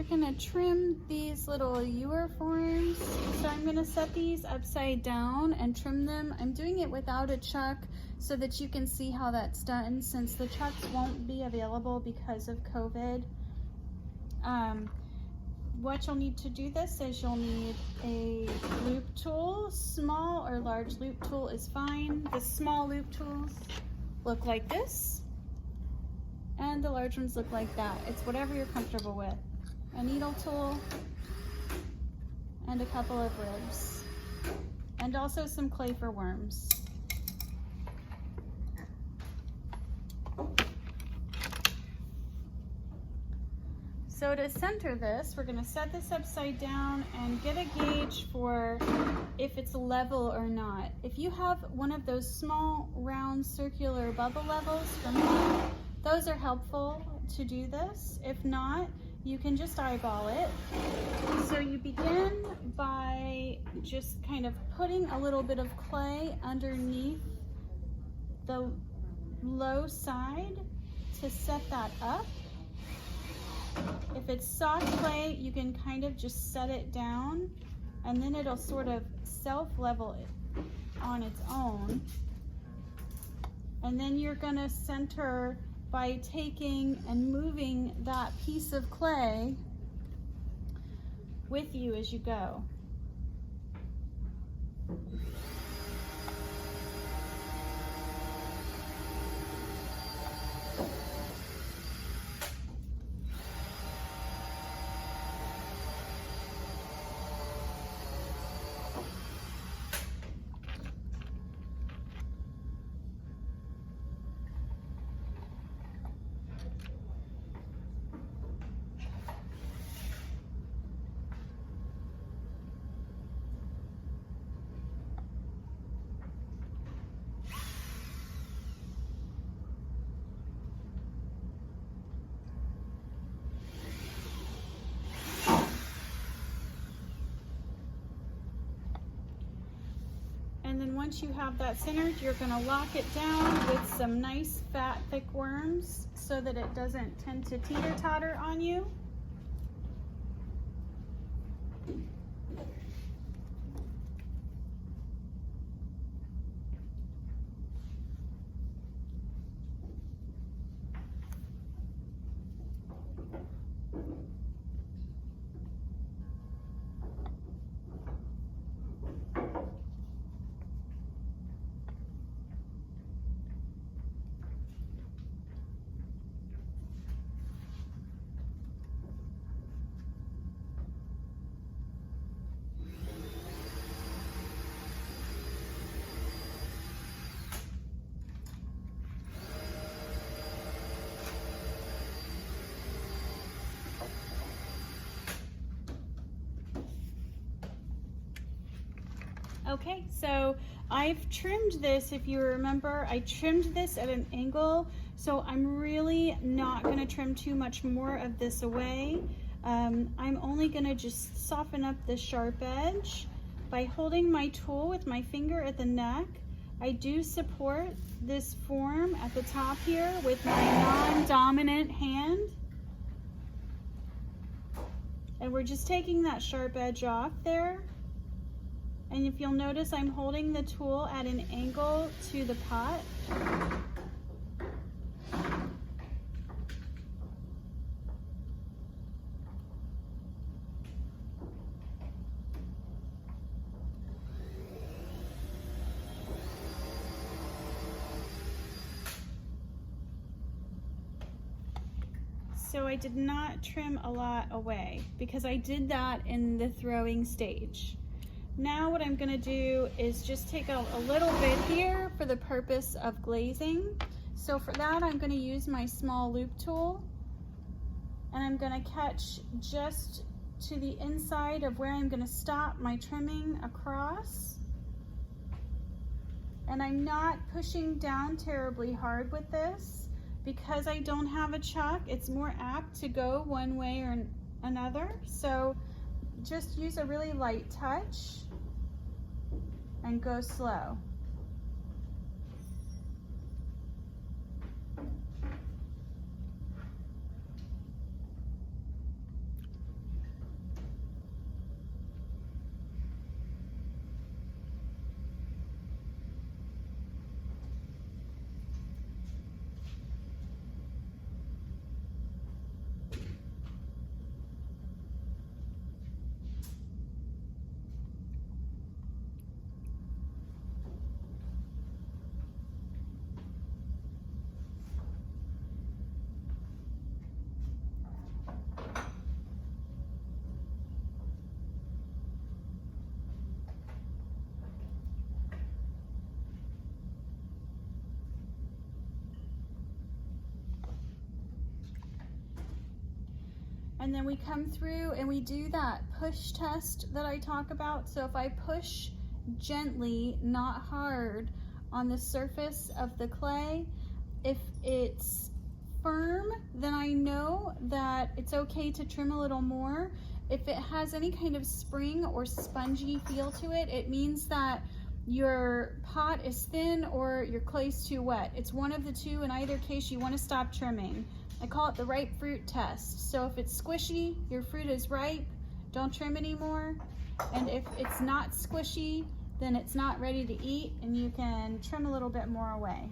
we're gonna trim these little Ewer forms. So I'm gonna set these upside down and trim them. I'm doing it without a chuck so that you can see how that's done, since the chucks won't be available because of COVID. What you'll need to do this is you'll need a loop tool. Small or large loop tool is fine. The small loop tools look like this, and the large ones look like that. It's whatever you're comfortable with. A needle tool and a couple of ribs, and also some clay for worms. So to center this, we're gonna set this upside down and get a gauge for if it's level or not. If you have one of those small, round, circular bubble levels from home, those are helpful to do this. If not, you can just eyeball it. So you begin by just kind of putting a little bit of clay underneath the low side to set that up. If it's soft clay, you can kind of just set it down, and then it'll sort of self-level it on its own. And then you're gonna center by taking and moving that piece of clay with you as you go. And then once you have that centered, you're gonna lock it down with some nice fat thick worms so that it doesn't tend to teeter-totter on you. Okay, so I've trimmed this. If you remember, I trimmed this at an angle, so I'm really not gonna trim too much more of this away. I'm only gonna just soften up the sharp edge by holding my tool with my finger at the neck. I do support this form at the top here with my non-dominant hand. And we're just taking that sharp edge off there. And if you'll notice, I'm holding the tool at an angle to the pot. So I did not trim a lot away because I did that in the throwing stage. Now what I'm gonna do is just take out a little bit here for the purpose of glazing. So for that, I'm gonna use my small loop tool, and I'm gonna catch just to the inside of where I'm gonna stop my trimming across. And I'm not pushing down terribly hard with this because I don't have a chuck. It's more apt to go one way or another. So just use a really light touch and go slow. And then we come through and we do that push test that I talk about. So if I push gently, not hard, on the surface of the clay, if it's firm, then I know that it's okay to trim a little more. If it has any kind of spring or spongy feel to it, it means that your pot is thin or your clay's too wet. It's one of the two. In either case, you want to stop trimming. I call it the ripe fruit test. So if it's squishy, your fruit is ripe, don't trim anymore. And if it's not squishy, then it's not ready to eat and you can trim a little bit more away.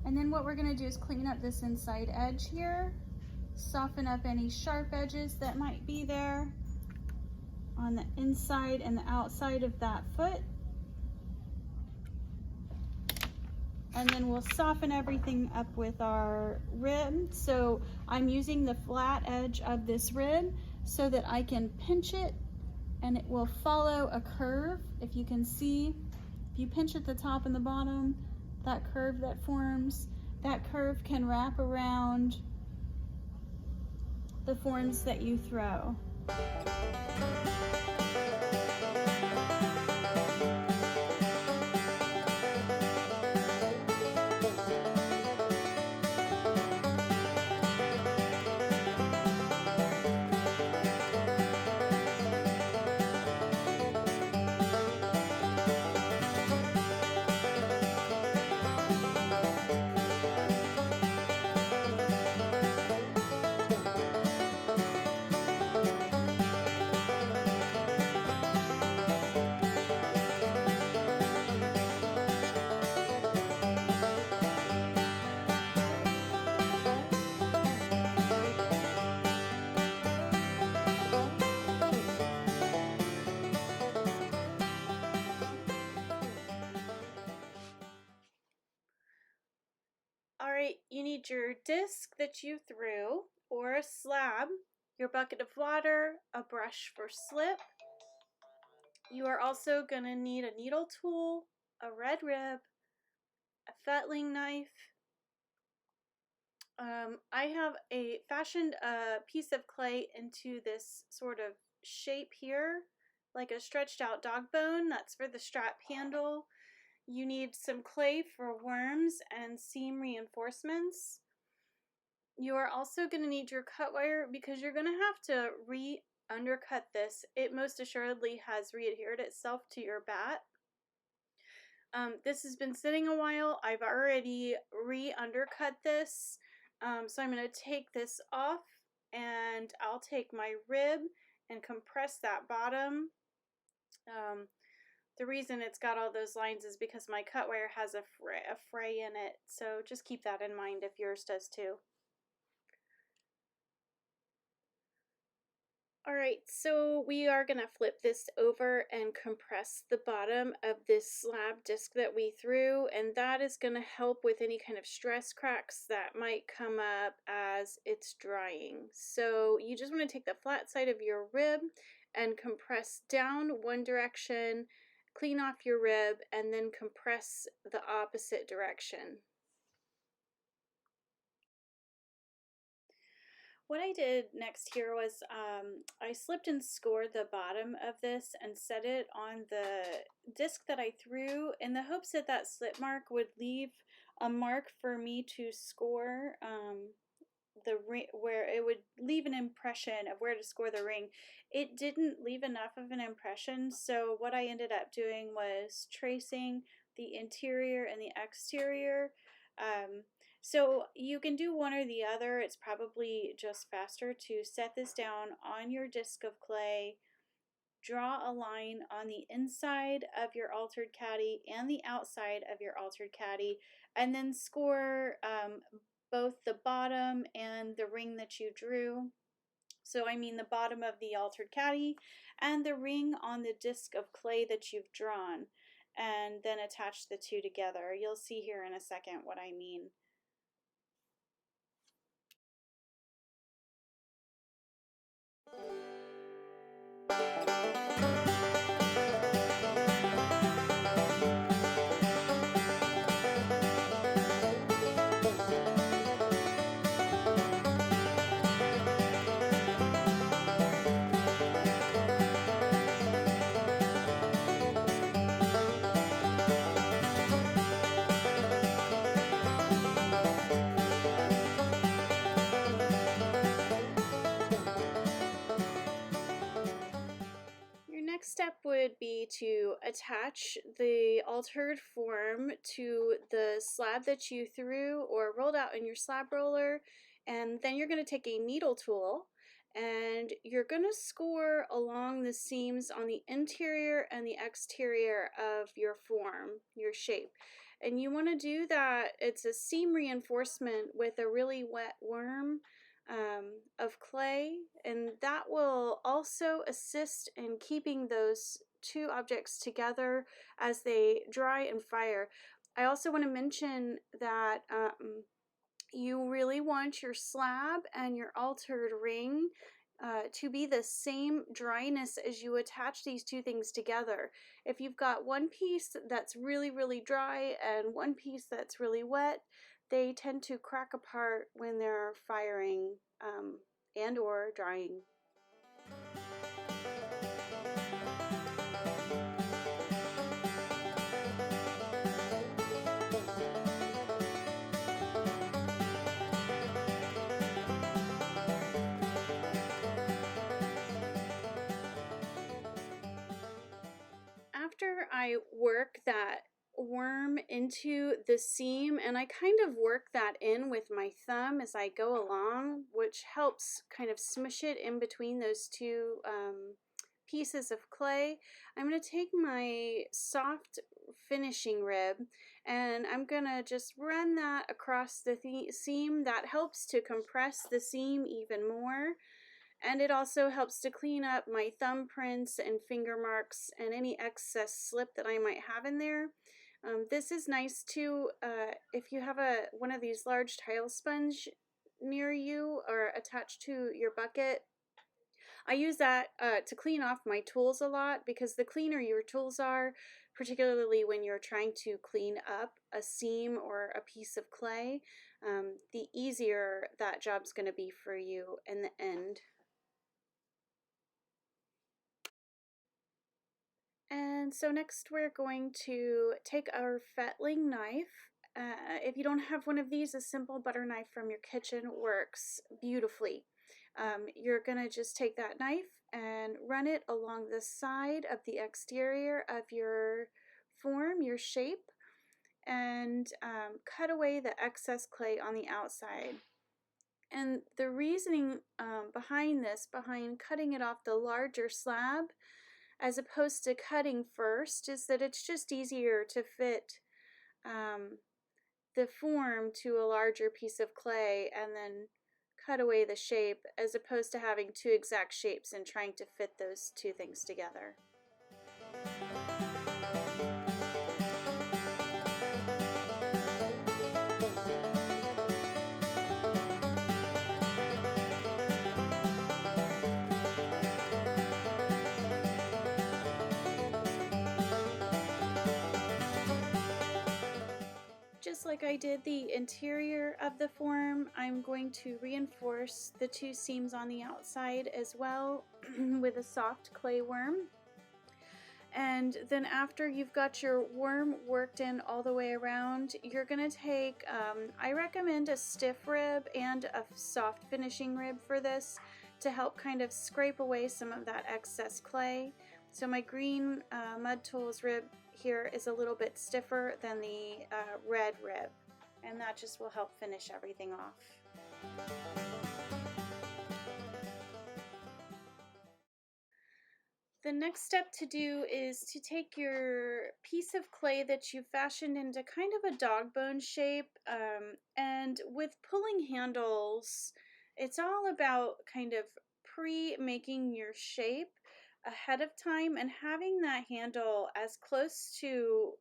And then what we're going to do is clean up this inside edge here, soften up any sharp edges that might be there on the inside and the outside of that foot. And then we'll soften everything up with our rib. So I'm using the flat edge of this rib so that I can pinch it and it will follow a curve. If you can see, if you pinch at the top and the bottom, that curve that forms, that curve can wrap around the forms that you throw. All right, you need your disc that you threw or a slab, your bucket of water, a brush for slip. You are also going to need a needle tool, a red rib, a fettling knife. I have fashioned a piece of clay into this sort of shape here, like a stretched out dog bone. That's for the strap handle. You need some clay for worms and seam reinforcements. You are also going to need your cut wire because you're going to have to re-undercut this. It most assuredly has re-adhered itself to your bat. This has been sitting a while. I've already re-undercut this. So I'm going to take this off and I'll take my rib and compress that bottom. The reason it's got all those lines is because my cut wire has a fray in it. So just keep that in mind if yours does too. Alright, so we are going to flip this over and compress the bottom of this slab disc that we threw, and that is going to help with any kind of stress cracks that might come up as it's drying. So you just want to take the flat side of your rib and compress down one direction, clean off your rib, and then compress the opposite direction. What I did next here was I slipped and scored the bottom of this and set it on the disc that I threw in the hopes that that slip mark would leave a mark for me to score the ring, where it would leave an impression of where to score the ring. It didn't leave enough of an impression, so what I ended up doing was tracing the interior and the exterior. So you can do one or the other. It's probably just faster to set this down on your disc of clay, draw a line on the inside of your altered caddy and the outside of your altered caddy, and then score both the bottom and the ring that you drew. So I mean the bottom of the altered caddy and the ring on the disc of clay that you've drawn, and then attach the two together. You'll see here in a second what I mean. Your next step would be to attach the altered form to the slab that you threw or rolled out in your slab roller, and then you're going to take a needle tool and you're going to score along the seams on the interior and the exterior of your form, your shape. And you want to do that, it's a seam reinforcement with a really wet worm of clay, and that will also assist in keeping those two objects together as they dry and fire. I also want to mention that you really want your slab and your altered ring to be the same dryness as you attach these two things together. If you've got one piece that's really, really dry and one piece that's really wet, they tend to crack apart when they're firing and or drying. After I work that worm into the seam, and I kind of work that in with my thumb as I go along, which helps kind of smush it in between those two pieces of clay, I'm going to take my soft finishing rib and I'm going to just run that across the seam. That helps to compress the seam even more. And it also helps to clean up my thumbprints and finger marks and any excess slip that I might have in there. This is nice too if you have one of these large tile sponge near you or attached to your bucket. I use that to clean off my tools a lot, because the cleaner your tools are, particularly when you're trying to clean up a seam or a piece of clay, the easier that job's going to be for you in the end. And so next we're going to take our fettling knife. If you don't have one of these, a simple butter knife from your kitchen works beautifully. You're going to just take that knife and run it along the side of the exterior of your form, your shape, and cut away the excess clay on the outside. And the reasoning behind this, behind cutting it off the larger slab, as opposed to cutting first, is that it's just easier to fit the form to a larger piece of clay and then cut away the shape, as opposed to having two exact shapes and trying to fit those two things together. Just like I did the interior of the form, I'm going to reinforce the two seams on the outside as well with a soft clay worm. And then after you've got your worm worked in all the way around, you're going to take, I recommend a stiff rib and a soft finishing rib for this to help kind of scrape away some of that excess clay. So my green Mud Tools rib here is a little bit stiffer than the red rib, and that just will help finish everything off. The next step to do is to take your piece of clay that you fashioned into kind of a dog bone shape, and with pulling handles, it's all about kind of pre-making your shape ahead of time and having that handle as close to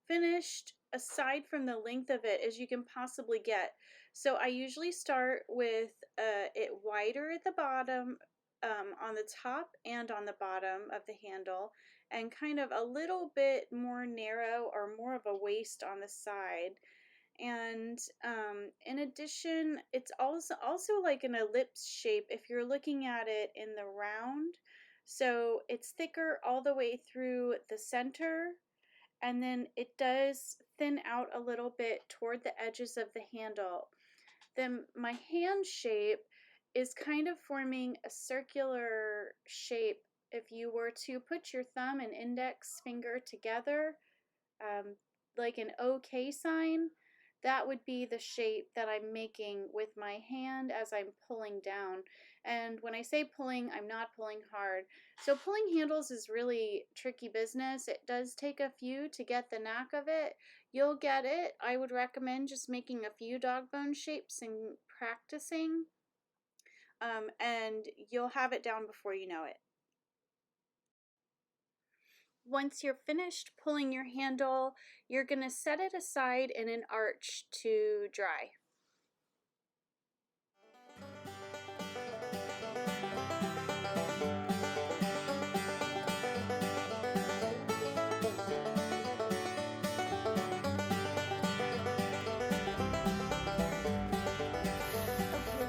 finished aside from the length of it as you can possibly get. So I usually start with it wider at the bottom, on the top and on the bottom of the handle, and kind of a little bit more narrow or more of a waist on the side. And in addition, it's also like an ellipse shape if you're looking at it in the round. So it's thicker all the way through the center, and then it does thin out a little bit toward the edges of the handle. Then my hand shape is kind of forming a circular shape. If you were to put your thumb and index finger together, um, like an OK sign, that would be the shape that I'm making with my hand as I'm pulling down. And when I say pulling, I'm not pulling hard. So pulling handles is really tricky business. It does take a few to get the knack of it. You'll get it. I would recommend just making a few dog bone shapes and practicing, and you'll have it down before you know it. Once you're finished pulling your handle, you're going to set it aside in an arch to dry. Okay,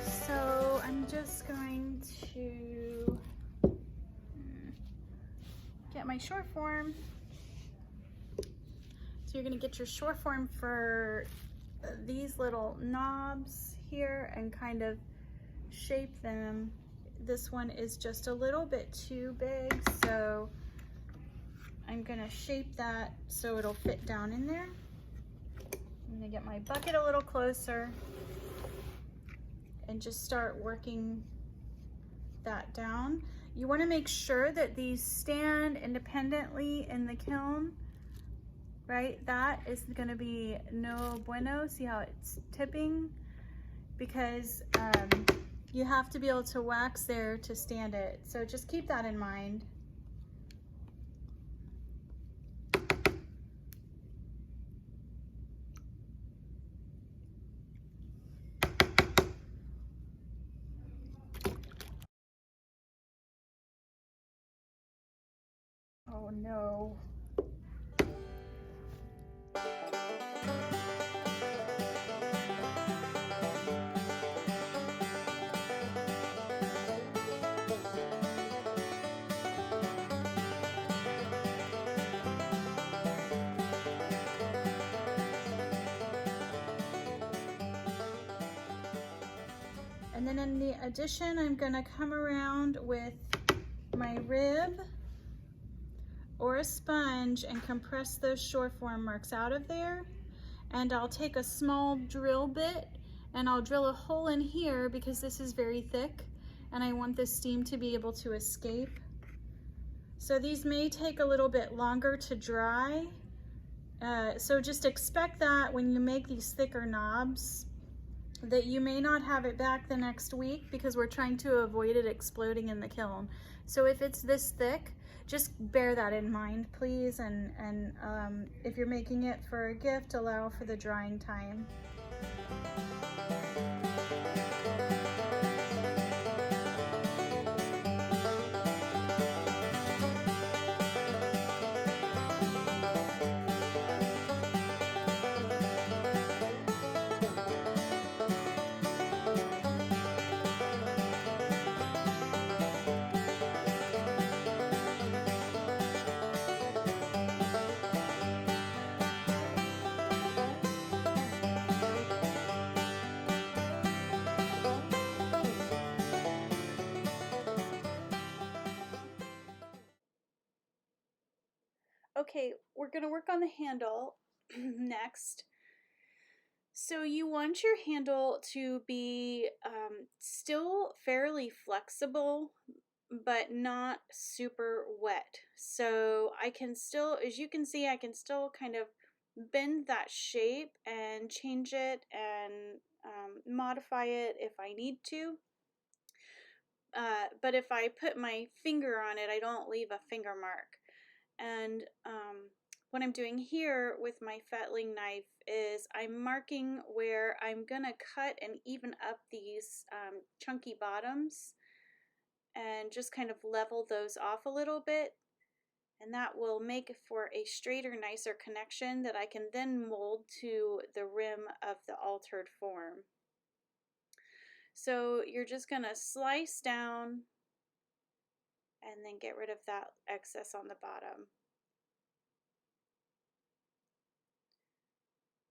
so I'm just going to get my short form. So you're going to get your short form for these little knobs here and kind of shape them. This one is just a little bit too big, so I'm going to shape that so it'll fit down in there. I'm going to get my bucket a little closer and just start working that down. You want to make sure that these stand independently in the kiln, right? That is going to be no bueno. See how it's tipping? Because you have to be able to wax there to stand it. So just keep that in mind. Oh no. And then in the addition, I'm gonna come around with my rib or a sponge and compress those short form marks out of there. And I'll take a small drill bit and I'll drill a hole in here because this is very thick and I want the steam to be able to escape. So these may take a little bit longer to dry. So just expect that when you make these thicker knobs, that you may not have it back the next week because we're trying to avoid it exploding in the kiln. So if it's this thick, just bear that in mind, please. And if you're making it for a gift, allow for the drying time. Okay, we're gonna work on the handle next. So you want your handle to be still fairly flexible, but not super wet. So I can still, as you can see, I can still kind of bend that shape and change it and modify it if I need to. But if I put my finger on it, I don't leave a finger mark. And What I'm doing here with my fettling knife is I'm marking where I'm gonna cut and even up these chunky bottoms and just kind of level those off a little bit, and that will make for a straighter, nicer connection that I can then mold to the rim of the altered form. So you're just gonna slice down and then get rid of that excess on the bottom.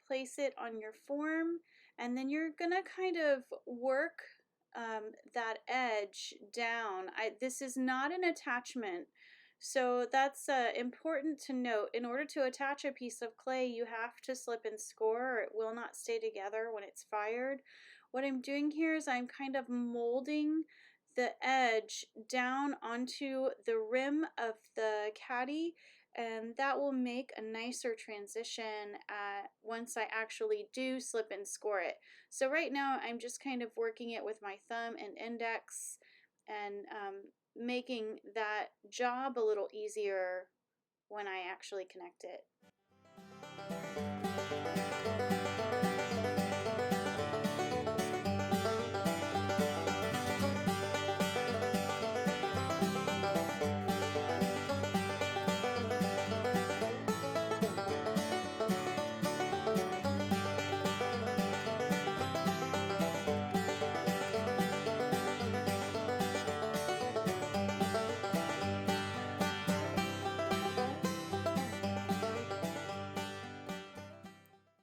Place it on your form, and then you're gonna kind of work that edge down. This is not an attachment, so that's important to note. In order to attach a piece of clay, you have to slip and score, or it will not stay together when it's fired. What I'm doing here is I'm kind of molding the edge down onto the rim of the caddy, and that will make a nicer transition once I actually do slip and score it. So right now I'm just kind of working it with my thumb and index and making that job a little easier when I actually connect it.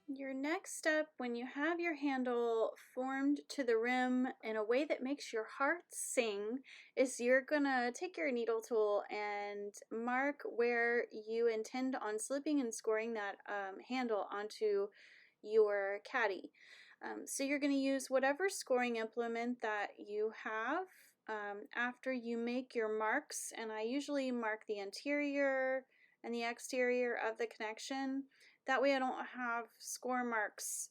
Your next step, when you have your handle formed to the rim in a way that makes your heart sing, is you're gonna take your needle tool and mark where you intend on slipping and scoring that handle onto your caddy. So you're going to use whatever scoring implement that you have after you make your marks, and I usually mark the interior and the exterior of the connection. That way I don't have score marks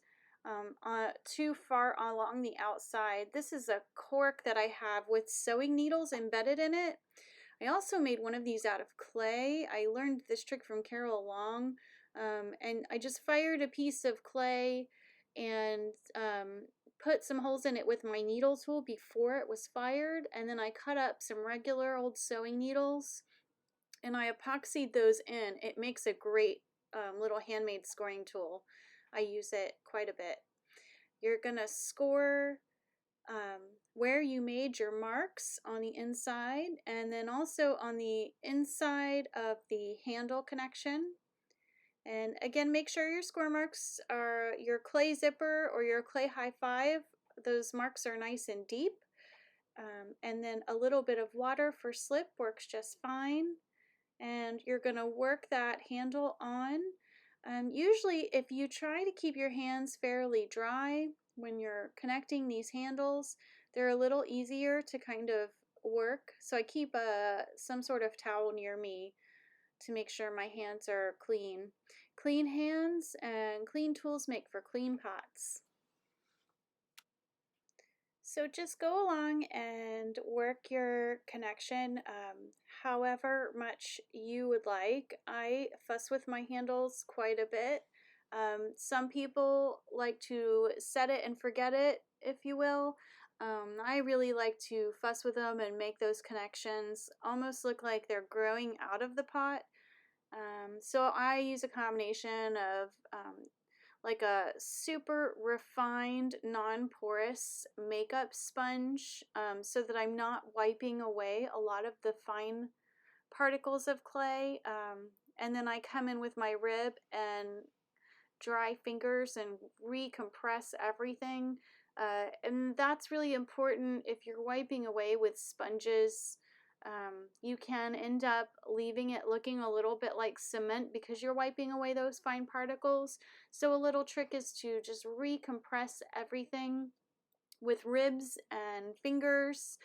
too far along the outside. This is a cork that I have with sewing needles embedded in it. I also made one of these out of clay. I learned this trick from Carol Long, and I just fired a piece of clay and put some holes in it with my needle tool before it was fired, and then I cut up some regular old sewing needles and I epoxied those in. It makes a great little handmade scoring tool. I use it quite a bit. You're gonna score where you made your marks on the inside, and then also on the inside of the handle connection. And again, make sure your score marks are your clay zipper or your clay high five. Those marks are nice and deep. And then a little bit of water for slip works just fine. And you're going to work that handle on. Usually if you try to keep your hands fairly dry when you're connecting these handles, they're a little easier to kind of work. So I keep some sort of towel near me to make sure my hands are clean. Clean hands and clean tools make for clean pots. So just go along and work your connection however much you would like. I fuss with my handles quite a bit. Some people like to set it and forget it, if you will. I really like to fuss with them and make those connections almost look like they're growing out of the pot. So I use a combination of like a super refined non-porous makeup sponge so that I'm not wiping away a lot of the fine particles of clay. And then I come in with my rib and dry fingers and recompress everything. And that's really important if you're wiping away with sponges. You can end up leaving it looking a little bit like cement because you're wiping away those fine particles. So a little trick is to just recompress everything with ribs and fingers,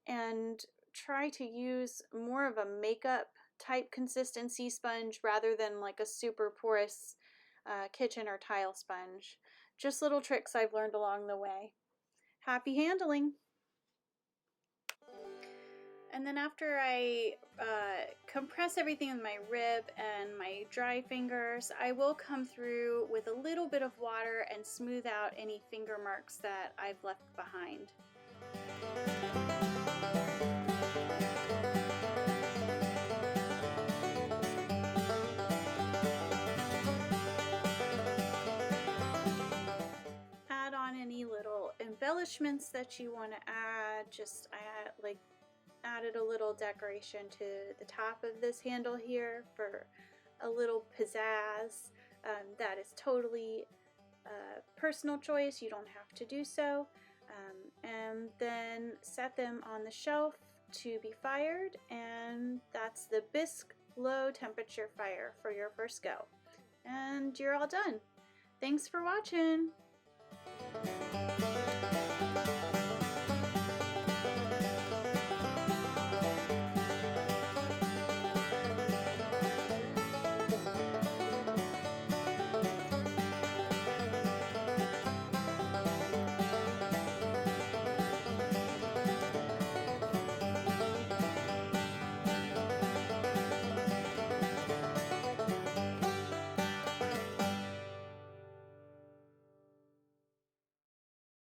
and try to use more of a makeup type consistency sponge rather than like a super porous kitchen or tile sponge. Just little tricks I've learned along the way. Happy handling! And then after I compress everything with my rib and my dry fingers, I will come through with a little bit of water and smooth out any finger marks that I've left behind. Add on any little embellishments that you want to add. I added a little decoration to the top of this handle here for a little pizzazz. That is totally personal choice. You don't have to do so. And then set them on the shelf to be fired, and that's the bisque low temperature fire for your first go. And you're all done. Thanks for watching.